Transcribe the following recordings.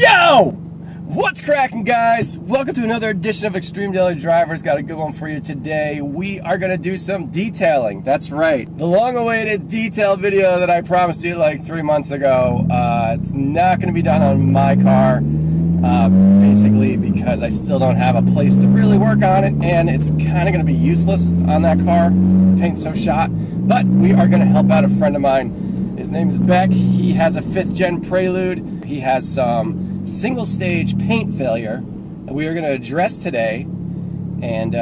Yo! What's cracking, guys? Welcome to another edition of Extreme Daily Drivers. Got a good one for you today. We are going to do some detailing. That's right. The long-awaited detail video that I promised you like 3 months ago. It's not going to be done on my car. Basically because I still don't have a place to really work on it, and it's kind of going to be useless on that car. Paint's so shot. But we are going to help out a friend of mine. His name is Beck. He has a 5th Gen Prelude. He has some single stage paint failure that we are going to address today and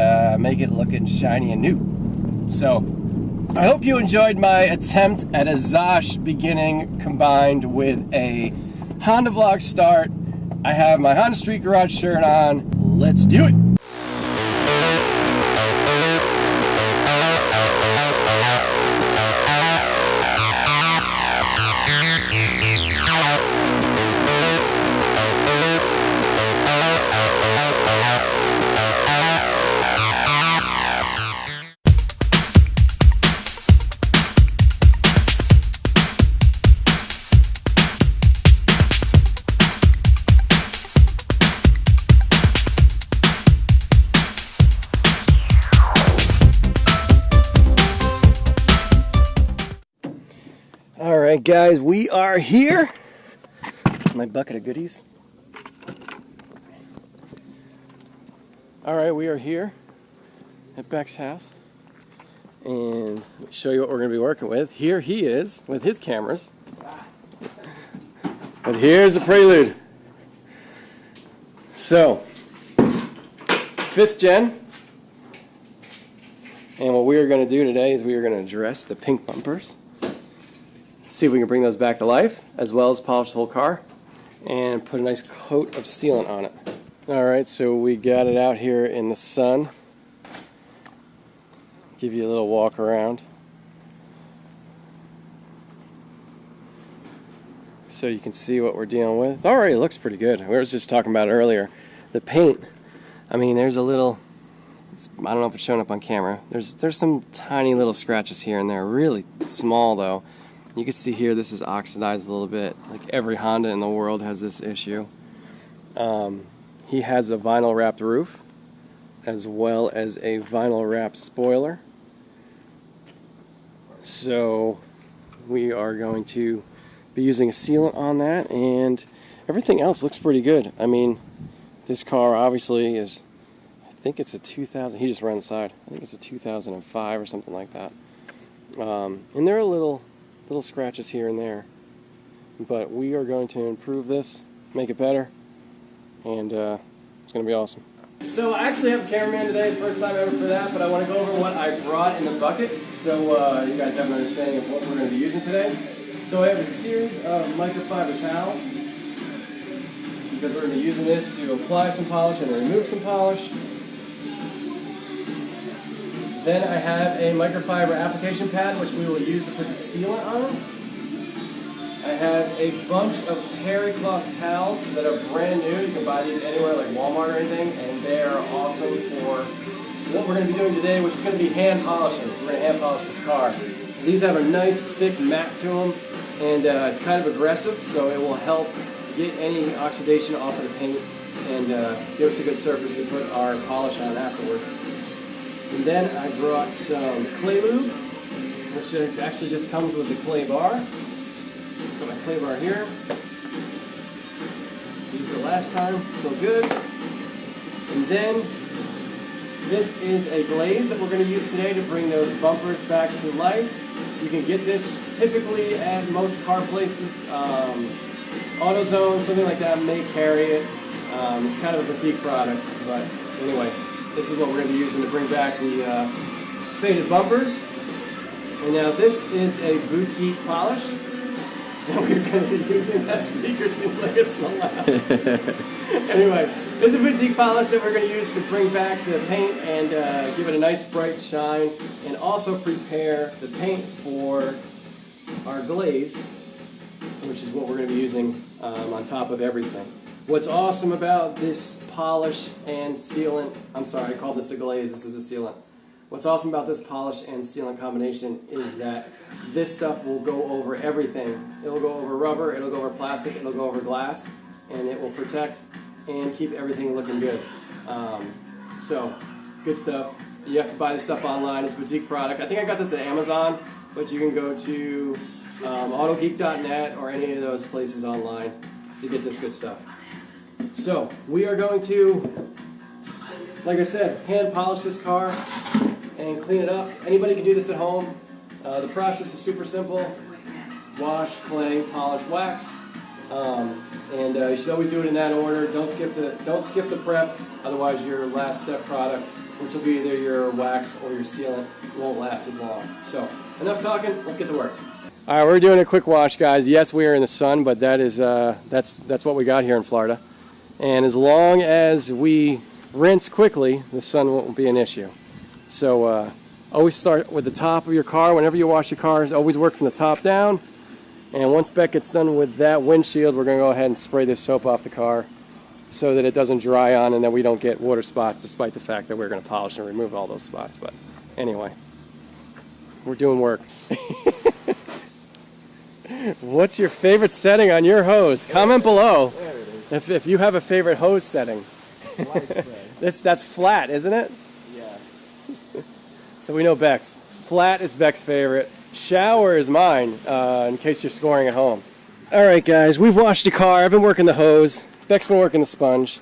make it looking shiny and new. So I hope you enjoyed my attempt at a Zosh beginning combined with a Honda vlog start. I have my Honda Street Garage shirt on. Let's do it. Alright guys, we are here. My bucket of goodies. Alright, we are here at Beck's house. And let me show you what we're going to be working with. Here he is with his cameras. But here's the Prelude. So, 5th Gen. And what we are going to do today is we are going to address the pink bumpers. See if we can bring those back to life, as well as polish the whole car and put a nice coat of sealant on it. Alright, so we got it out here in the sun. Give you a little walk around so you can see what we're dealing with. Alright, it looks pretty good. We were just talking about it earlier. The paint, I mean, there's a little, I don't know if it's showing up on camera. There's some tiny little scratches here and there, really small though. You can see here this is oxidized a little bit. Like every Honda in the world has this issue. He has a vinyl wrapped roof as well as a vinyl wrapped spoiler. So we are going to be using a sealant on that, and everything else looks pretty good. I mean, this car obviously is, I think it's a 2000, he just ran inside. I think it's a 2005 or something like that. And there are little scratches here and there, but we are going to improve this, make it better, and it's going to be awesome. So I actually have a cameraman today, first time ever for that, but I want to go over what I brought in the bucket so you guys have an understanding of what we're going to be using today. So I have a series of microfiber towels because we're going to be using this to apply some polish and remove some polish. Then I have a microfiber application pad, which we will use to put the sealant on. I have a bunch of terry cloth towels that are brand new. You can buy these anywhere like Walmart or anything, and they are awesome for what we're going to be doing today, which is going to be hand polishing. So we're going to hand polish this car. So these have a nice thick mat to them, and it's kind of aggressive, so it will help get any oxidation off of the paint and give us a good surface to put our polish on afterwards. And then I brought some clay lube, which actually just comes with the clay bar. Got my clay bar here. Used it last time, still good. And then this is a glaze that we're going to use today to bring those bumpers back to life. You can get this typically at most car places. AutoZone, something like that may carry it. It's kind of a boutique product, but anyway. This is what we're going to be using to bring back the faded bumpers. And now this is a boutique polish that we're going to be using. That speaker seems like it's so loud. Anyway, this is a boutique polish that we're going to use to bring back the paint and give it a nice bright shine, and also prepare the paint for our glaze, which is what we're going to be using on top of everything. What's awesome about this polish and sealant, I'm sorry, I called this a glaze, this is a sealant. What's awesome about this polish and sealant combination is that this stuff will go over everything. It'll go over rubber, it'll go over plastic, it'll go over glass. and it will protect and keep everything looking good. So, good stuff. You have to buy this stuff online. It's a boutique product. I think I got this at Amazon, but you can go to autogeek.net or any of those places online to get this good stuff. So, we are going to, like I said, hand polish this car and clean it up. Anybody can do this at home. The process is super simple. Wash, clay, polish, wax. And you should always do it in that order. Don't skip the prep, otherwise your last step product, which will be either your wax or your sealant, won't last as long. So, enough talking, let's get to work. All right, we're doing a quick wash, guys. Yes, we are in the sun, but that is that's what we got here in Florida. And as long as we rinse quickly, the sun won't be an issue. So always start with the top of your car. Whenever you wash your cars, always work from the top down. And once Beck gets done with that windshield, we're going to go ahead and spray this soap off the car so that it doesn't dry on and that we don't get water spots, despite the fact that we're going to polish and remove all those spots. But anyway, we're doing work. What's your favorite setting on your hose? Comment below if you have a favorite hose setting. That's flat, isn't it? Yeah. So we know Beck's. Flat is Beck's favorite. Shower is mine, in case you're scoring at home. Alright guys, we've washed the car. I've been working the hose. Beck's been working the sponge.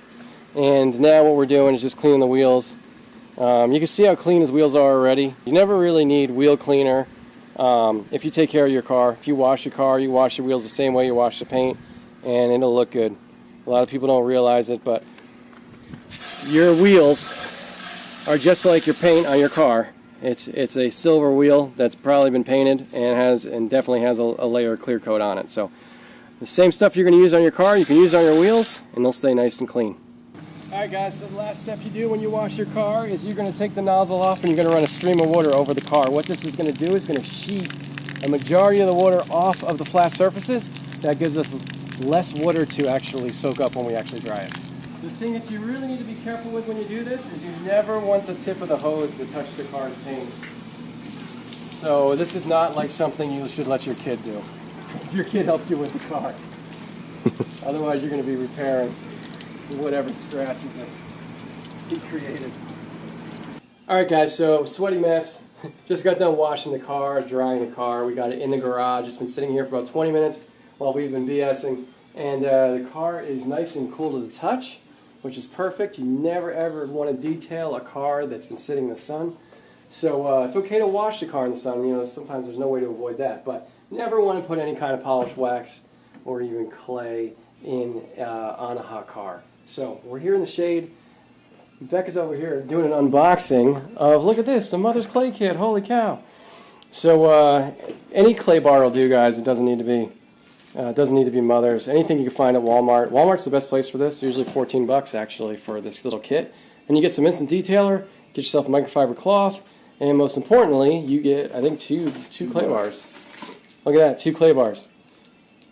And now what we're doing is just cleaning the wheels. You can see how clean his wheels are already. You never really need wheel cleaner if you take care of your car. If you wash your car, you wash your wheels the same way you wash the paint, and it'll look good. A lot of people don't realize it, but your wheels are just like your paint on your car. It's a silver wheel that's probably been painted and definitely has a layer of clear coat on it. So the same stuff you're going to use on your car, you can use on your wheels, and they'll stay nice and clean. Alright guys, so the last step you do when you wash your car is you're going to take the nozzle off and you're going to run a stream of water over the car. What this is going to do is going to sheet a majority of the water off of the flat surfaces. That gives us less water to actually soak up when we actually dry it. The thing that you really need to be careful with when you do this is you never want the tip of the hose to touch the car's paint. So this is not like something you should let your kid do. If your kid helps you with the car. Otherwise you're going to be repairing whatever scratches that he created. Alright guys, so sweaty mess. Just got done washing the car, drying the car. We got it in the garage. It's been sitting here for about 20 minutes while we've been BSing. And the car is nice and cool to the touch, which is perfect. You never ever want to detail a car that's been sitting in the sun. So it's okay to wash the car in the sun. You know, sometimes there's no way to avoid that. But never want to put any kind of polished wax or even clay in on a hot car. So we're here in the shade. Becca's over here doing an unboxing of, look at this, the Mother's Clay Kit. Holy cow. So any clay bar will do, guys. It doesn't need to be Mother's. Anything you can find at Walmart. Walmart's the best place for this. Usually 14 bucks actually for this little kit. And you get some instant detailer, get yourself a microfiber cloth, and most importantly, you get, I think, two clay bars. Look at that, 2 clay bars.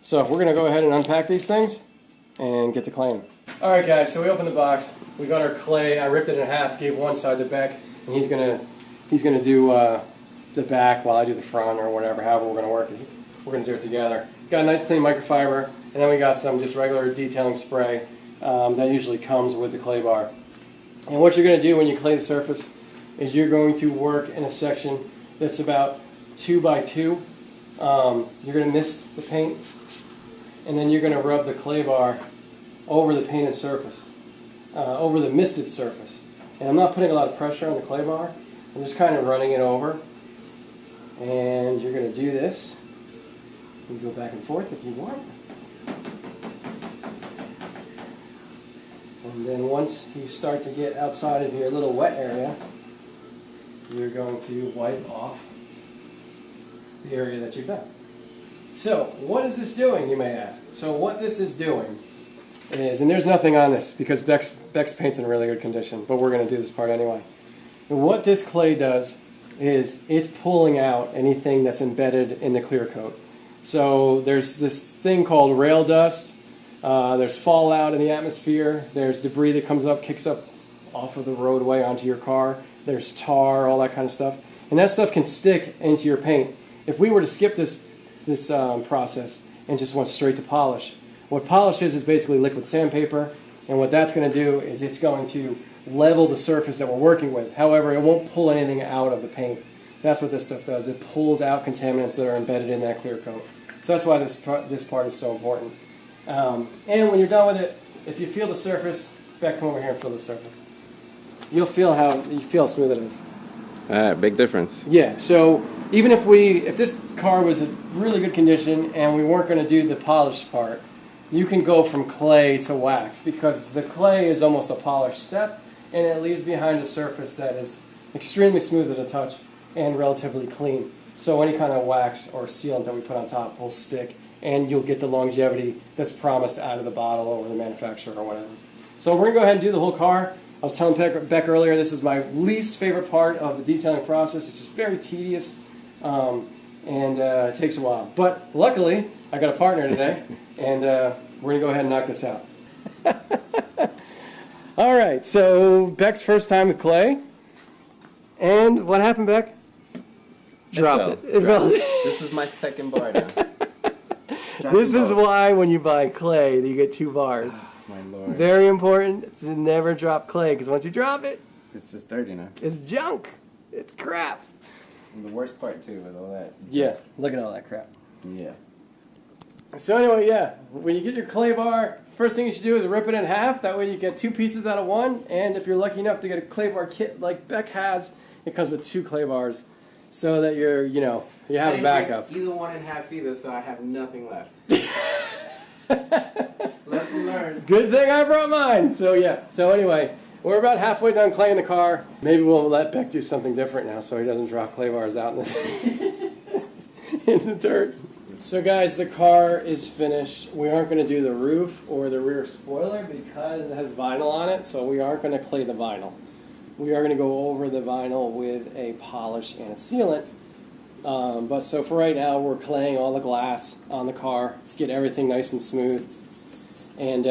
So we're going to go ahead and unpack these things and get to claying. Alright guys, so we opened the box. We got our clay. I ripped it in half, gave one side to Beck, and he's gonna do the back while I do the front or whatever, however we're gonna work it. We're gonna do it together. Got a nice clean microfiber, and then we got some just regular detailing spray that usually comes with the clay bar. And what you're gonna do when you clay the surface is you're going to work in a section that's about 2 by 2. You're gonna mist the paint, and then you're gonna rub the clay bar over the painted surface, over the misted surface. And I'm not putting a lot of pressure on the clay bar. I'm just kind of running it over. And you're going to do this. You can go back and forth if you want. And then once you start to get outside of your little wet area, you're going to wipe off the area that you've done. So, what is this doing, you may ask? So what this is doing is, and there's nothing on this because Beck's paint's in really good condition, but we're going to do this part anyway. And what this clay does is it's pulling out anything that's embedded in the clear coat. So there's this thing called rail dust, there's fallout in the atmosphere, there's debris that comes up, kicks up off of the roadway onto your car, there's tar, all that kind of stuff. And that stuff can stick into your paint. If we were to skip this process and just went straight to polish, What polish is basically liquid sandpaper, and what that's going to do is it's going to level the surface that we're working with. However, it won't pull anything out of the paint. That's what this stuff does. It pulls out contaminants that are embedded in that clear coat. So that's why this part is so important. And when you're done with it, if you feel the surface, Beck, come over here and feel the surface. You'll feel how smooth it is. Big difference. Yeah. So even if this car was in really good condition and we weren't going to do the polished part, you can go from clay to wax because the clay is almost a polished step, and it leaves behind a surface that is extremely smooth to the touch and relatively clean. So any kind of wax or sealant that we put on top will stick, and you'll get the longevity that's promised out of the bottle or the manufacturer or whatever. So we're going to go ahead and do the whole car. I was telling Beck earlier, this is my least favorite part of the detailing process. It's just very tedious, and it takes a while. But luckily, I got a partner today, and we're going to go ahead and knock this out. All right, so Beck's first time with clay. And what happened, Beck? Dropped it. It fell. This is my second bar now. This is why when you buy clay, you get 2 bars. My lord. Very important to never drop clay, because once you drop it, It's just dirty now. it's junk. It's crap. And the worst part too with all that. Yeah, look at all that crap. Yeah. So anyway, yeah, when you get your clay bar, first thing you should do is rip it in half. That way you get 2 pieces out of 1. And if you're lucky enough to get a clay bar kit like Beck has, it comes with 2 clay bars, so that you have a backup. Either one and half either, so I have nothing left. Lesson learned. Good thing I brought mine. So yeah. So anyway, we're about halfway done claying the car. Maybe we'll let Beck do something different now, so he doesn't drop clay bars out in the in the dirt. So guys, the car is finished. We aren't going to do the roof or the rear spoiler because it has vinyl on it, so we aren't going to clay the vinyl. We are going to go over the vinyl with a polish and a sealant. But so for right now, we're claying all the glass on the car, get everything nice and smooth. And,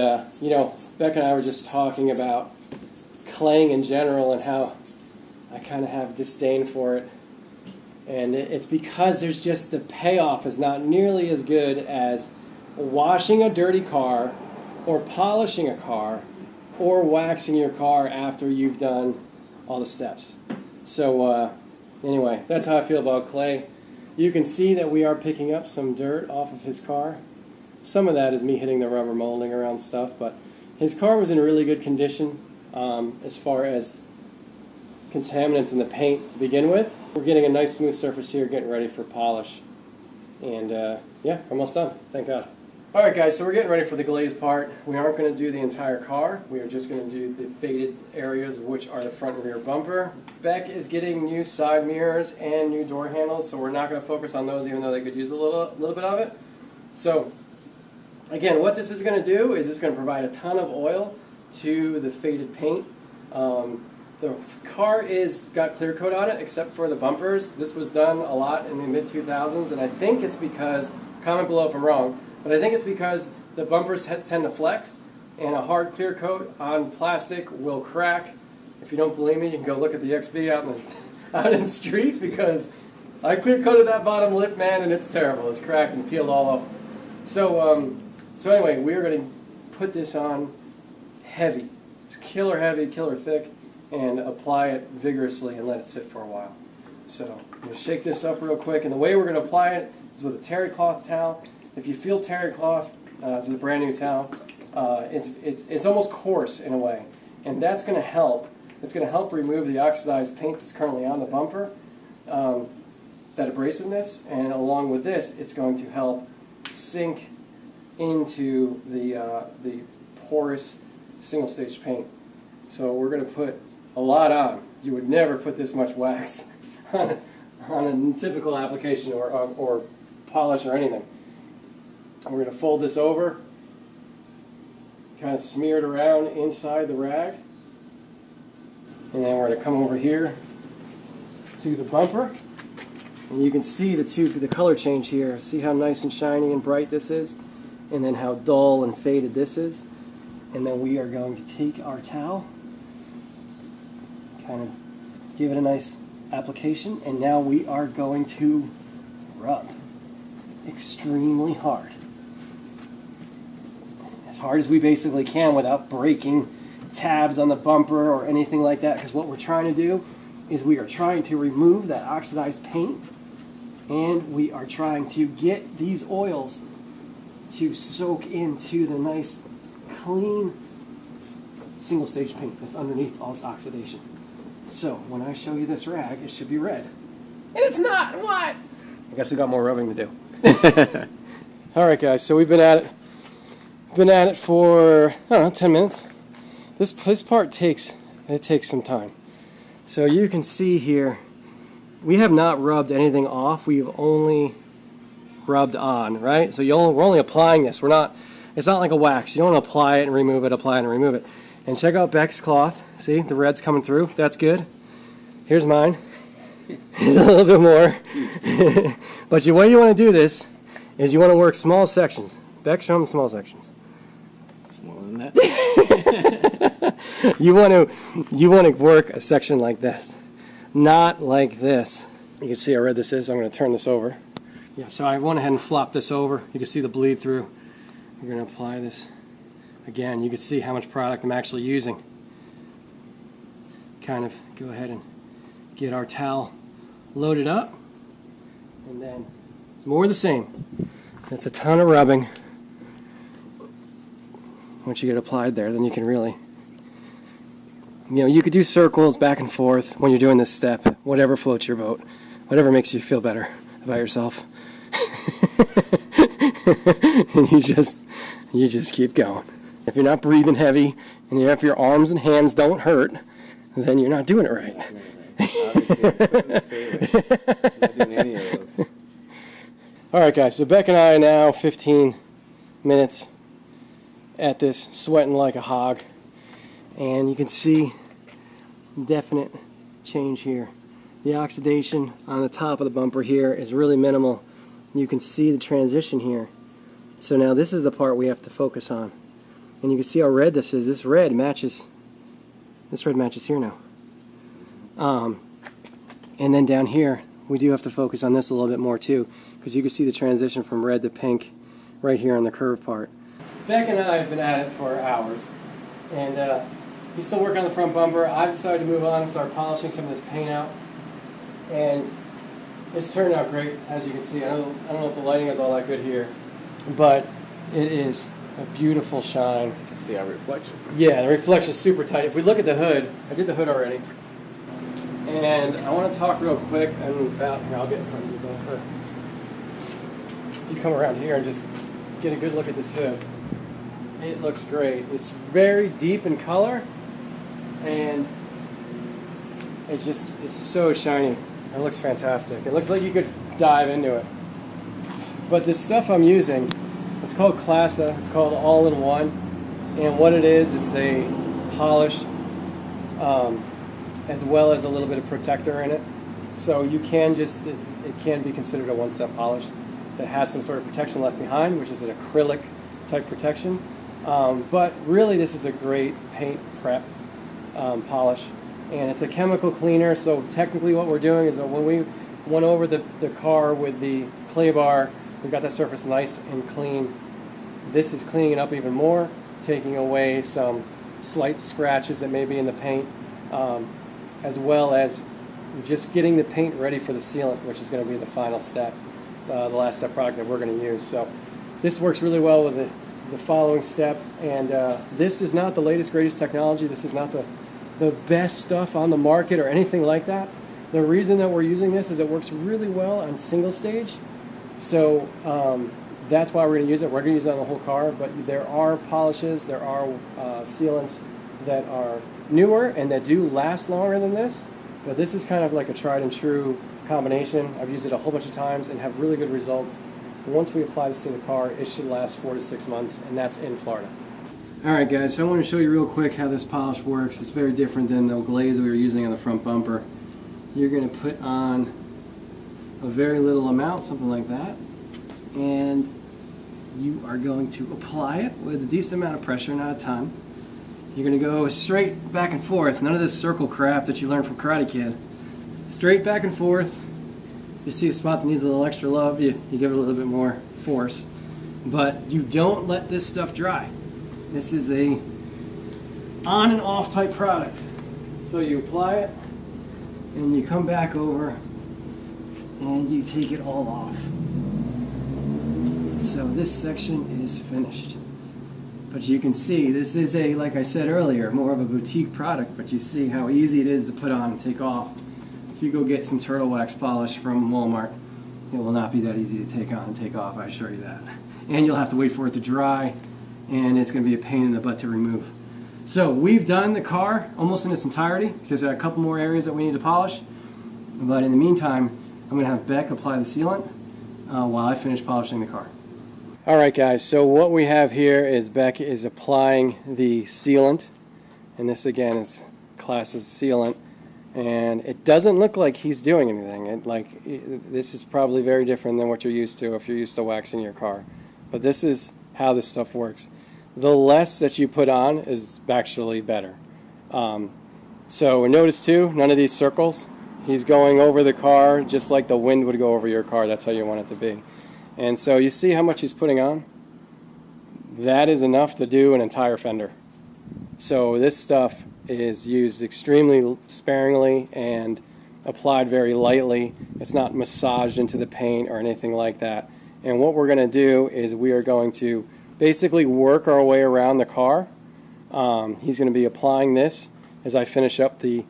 Beck and I were just talking about claying in general and how I kind of have disdain for it. And it's because there's just the payoff is not nearly as good as washing a dirty car or polishing a car or waxing your car after you've done all the steps. So anyway, that's how I feel about clay. You can see that we are picking up some dirt off of his car. Some of that is me hitting the rubber molding around stuff, but his car was in really good condition as far as contaminants in the paint to begin with. We're getting a nice smooth surface here, getting ready for polish. And yeah, almost done, thank God. Alright guys, so we're getting ready for the glaze part. We aren't going to do the entire car. We are just going to do the faded areas, which are the front and rear bumper. Beck is getting new side mirrors and new door handles, so we're not going to focus on those even though they could use a little bit of it. So again, what this is going to do is it's going to provide a ton of oil to the faded paint. The car got clear coat on it except for the bumpers. This was done a lot in the mid-2000s, and I think it's because, comment below if I'm wrong, but I think it's because the bumpers tend to flex, and a hard clear coat on plastic will crack. If you don't believe me, you can go look at the XB out in the street, because I clear coated that bottom lip, man, and it's terrible. It's cracked and peeled all off. So, so anyway, we're going to put this on heavy. It's killer heavy, killer thick, and apply it vigorously and let it sit for a while. So I'm going to shake this up real quick, and the way we're going to apply it is with a terry cloth towel. If you feel terry cloth, this is a brand new towel, it's almost coarse in a way, and that's going to help. It's going to help remove the oxidized paint that's currently on the bumper, that abrasiveness, and along with this, it's going to help sink into the porous single-stage paint. So we're going to put a lot on. You would never put this much wax on a typical application or polish or anything. We're going to fold this over, kind of smear it around inside the rag, and then we're going to come over here to the bumper, and you can see the color change here. See how nice and shiny and bright this is, and then how dull and faded this is. And then we are going to take our towel, kind of give it a nice application, and now we are going to rub extremely hard. hard as we basically can without breaking tabs on the bumper or anything like that, because what we're trying to do is we are trying to remove that oxidized paint, and we are trying to get these oils to soak into the nice clean single stage paint that's underneath all this oxidation. So when I show you this rag, it should be red. And it's not! What? I guess we got more rubbing to do. Alright guys, so we've been at it for, I don't know, 10 minutes. This part takes some time. So you can see here, we have not rubbed anything off, we've only rubbed on, right? So we're only applying this. It's not like a wax. You don't want to apply it and remove it, apply it and remove it. And check out Beck's cloth. See, the red's coming through. That's good. Here's mine. There's a little bit more. But the way you want to do this is you want to work small sections. Beck, show them small sections. Smaller than that. You want to work a section like this, not like this. You can see how red this is. I'm going to turn this over. Yeah, so I went ahead and flopped this over. You can see the bleed through. We're going to apply this again. You can see how much product I'm actually using. Kind of go ahead and get our towel loaded up, and then it's more of the same. That's a ton of rubbing. Once you get applied there, then you can really, you could do circles back and forth when you're doing this step, whatever floats your boat, whatever makes you feel better about yourself. And you just keep going. If you're not breathing heavy, and if your arms and hands don't hurt, then you're not doing it right. Not doing any of those. Alright guys, so Beck and I are now 15 minutes at this, sweating like a hog, and you can see definite change here. The oxidation on the top of the bumper here is really minimal. You can see the transition here. So now this is the part we have to focus on, and you can see how red this is. This red matches here now. And then down here we do have to focus on this a little bit more too, because you can see the transition from red to pink right here on the curved part. Beck and I have been at it for hours, and he's still working on the front bumper. I've decided to move on and start polishing some of this paint out, and it's turned out great, as you can see. I don't know if the lighting is all that good here, but it is a beautiful shine. You can see our reflection. Yeah, the reflection is super tight. If we look at the hood, I did the hood already, and I want to talk real quick about, here, I'll get in front of you, Beck. You come around here and just get a good look at this hood. It looks great. It's very deep in color, and it's so shiny. It looks fantastic. It looks like you could dive into it. But this stuff I'm using, it's called Klasse. It's called All-in-One, and what it is, it's a polish as well as a little bit of protector in it. So you can it can be considered a one-step polish that has some sort of protection left behind, which is an acrylic type protection. But really this is a great paint prep polish, and it's a chemical cleaner. So technically what we're doing is that when we went over the car with the clay bar, we got that surface nice and clean. This is cleaning it up even more, taking away some slight scratches that may be in the paint, as well as just getting the paint ready for the sealant, which is going to be the final step, the last step product that we're going to use. So this works really well with the following step, and this is not the latest greatest technology. This is not the best stuff on the market or anything like that. The reason that we're using this is it works really well on single stage, so that's why we're going to use it. We're going to use it on the whole car, but there are polishes, there are sealants that are newer and that do last longer than this, but this is kind of like a tried and true combination. I've used it a whole bunch of times and have really good results. Once we apply this to the car, it should last 4 to 6 months, and that's in Florida. Alright guys, so I want to show you real quick how this polish works. It's very different than the glaze we were using on the front bumper. You're going to put on a very little amount, something like that, and you are going to apply it with a decent amount of pressure, not a ton. You're going to go straight back and forth, none of this circle crap that you learned from Karate Kid. Straight back and forth. You see a spot that needs a little extra love, you give it a little bit more force. But you don't let this stuff dry. This is a on and off type product. So you apply it and you come back over and you take it all off. So this section is finished. But you can see this is a, like I said earlier, more of a boutique product, but you see how easy it is to put on and take off. If you go get some turtle wax polish from Walmart, it will not be that easy to take on and take off, I assure you that. And you'll have to wait for it to dry, and it's going to be a pain in the butt to remove. So we've done the car almost in its entirety, because there are a couple more areas that we need to polish. But in the meantime, I'm going to have Beck apply the sealant while I finish polishing the car. Alright guys, so what we have here is Beck is applying the sealant, and this again is Klasse's sealant, and it doesn't look like he's doing anything. This is probably very different than what you're used to if you're used to waxing your car. But this is how this stuff works. The less that you put on is actually better. So notice too, none of these circles. He's going over the car just like the wind would go over your car. That's how you want it to be. And so you see how much he's putting on? That is enough to do an entire fender. So this stuff is used extremely sparingly and applied very lightly. It's not massaged into the paint or anything like that. And what we're going to do is we are going to basically work our way around the car. He's going to be applying this as I finish up the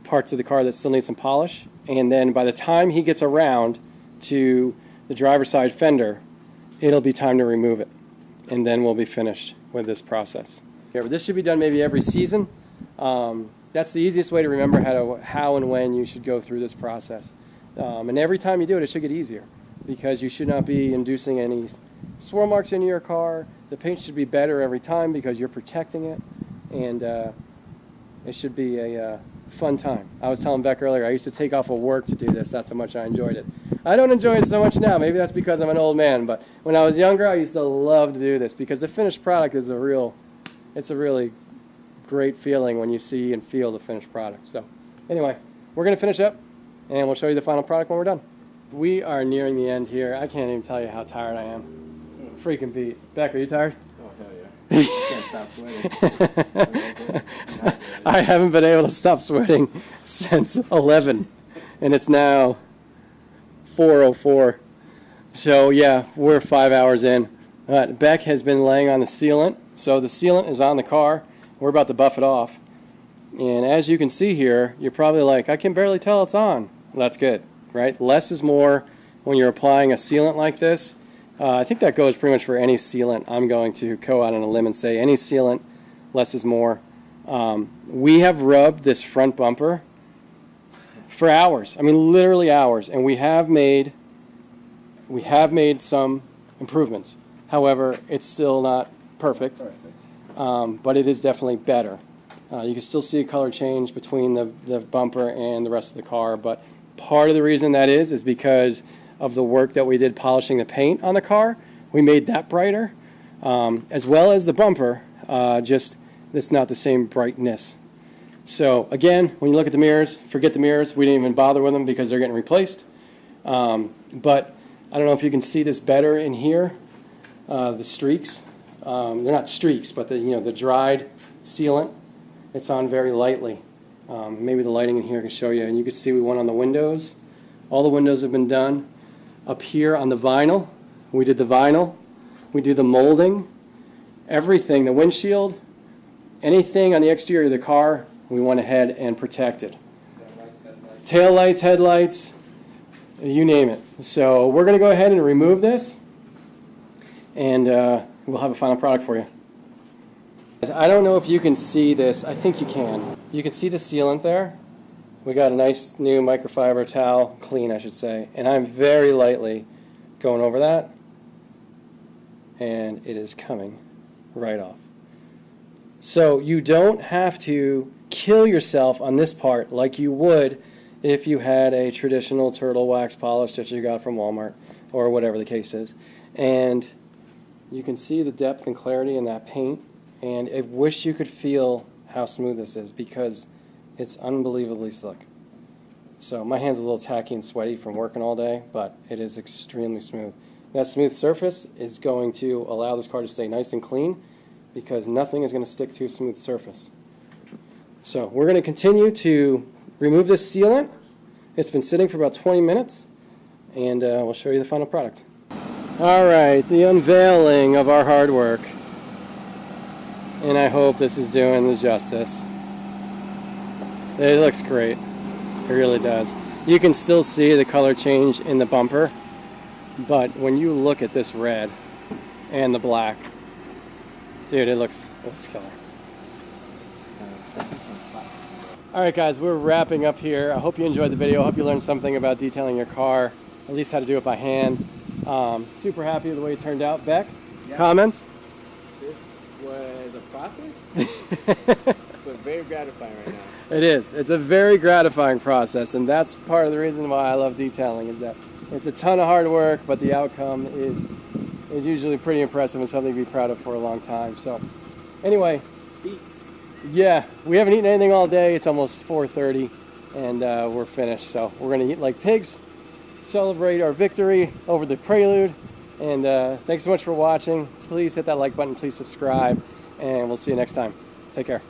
parts of the car that still need some polish. And then by the time he gets around to the driver's side fender, it'll be time to remove it, and then we'll be finished with this process. Yeah, but this should be done maybe every season. That's the easiest way to remember how and when you should go through this process. And every time you do it, it should get easier, because you should not be inducing any swirl marks into your car. The paint should be better every time because you're protecting it, and it should be a fun time. I was telling Beck earlier, I used to take off of work to do this. That's how much I enjoyed it. I don't enjoy it so much now. Maybe that's because I'm an old man, but when I was younger, I used to love to do this because the finished product is it's a really great feeling when you see and feel the finished product. So anyway, we're going to finish up, and we'll show you the final product when we're done. We are nearing the end here. I can't even tell you how tired I am. Freaking beat. Beck, are you tired? Oh, hell yeah. Can't stop sweating. I haven't been able to stop sweating since 11, and it's now 4:04. So yeah, we're 5 hours in. Beck has been laying on the sealant. So the sealant is on the car. We're about to buff it off. And as you can see here, you're probably like, I can barely tell it's on. Well, that's good, right? Less is more when you're applying a sealant like this. I think that goes pretty much for any sealant. I'm going to go out on a limb and say any sealant, less is more. We have rubbed this front bumper for hours. I mean, literally hours. And we have made some improvements. However, it's still not perfect. But it is definitely better. You can still see a color change between the bumper and the rest of the car, but part of the reason that is because of the work that we did polishing the paint on the car. We made that brighter, as well as the bumper, just it's not the same brightness. So again, when you look at the mirrors, forget the mirrors. We didn't even bother with them because they're getting replaced. But I don't know if you can see this better in here, the streaks. They're not streaks, but the dried sealant. It's on very lightly. Maybe the lighting in here can show you. And you can see we went on the windows. All the windows have been done. Up here on the vinyl, we did the vinyl. We do the molding. Everything, the windshield, anything on the exterior of the car, we went ahead and protected. Tail lights, headlights, you name it. So we're going to go ahead and remove this, and we'll have a final product for you. I don't know if you can see this. I think you can. You can see the sealant there. We got a nice new microfiber towel, clean I should say, and I'm very lightly going over that, and it is coming right off. So you don't have to kill yourself on this part like you would if you had a traditional turtle wax polish that you got from Walmart or whatever the case is. And you can see the depth and clarity in that paint, and I wish you could feel how smooth this is because it's unbelievably slick. So my hand's a little tacky and sweaty from working all day, but it is extremely smooth. That smooth surface is going to allow this car to stay nice and clean because nothing is going to stick to a smooth surface. So we're going to continue to remove this sealant. It's been sitting for about 20 minutes, and we'll show you the final product. All right, the unveiling of our hard work. And I hope this is doing the justice. It looks great. It really does. You can still see the color change in the bumper, but when you look at this red and the black, dude, it looks killer. Alright guys, we're wrapping up here. I hope you enjoyed the video. I hope you learned something about detailing your car, at least how to do it by hand. Super happy with the way it turned out. Beck, yeah. Comments? This was a process, but very gratifying right now. It is. It's a very gratifying process, and that's part of the reason why I love detailing, is that it's a ton of hard work, but the outcome is usually pretty impressive and something to be proud of for a long time. So anyway, yeah, we haven't eaten anything all day. It's almost 4:30, and we're finished. So we're going to eat like pigs, celebrate our victory over the Prelude, and thanks so much for watching. Please hit that like button, please subscribe, and we'll see you next time. Take care.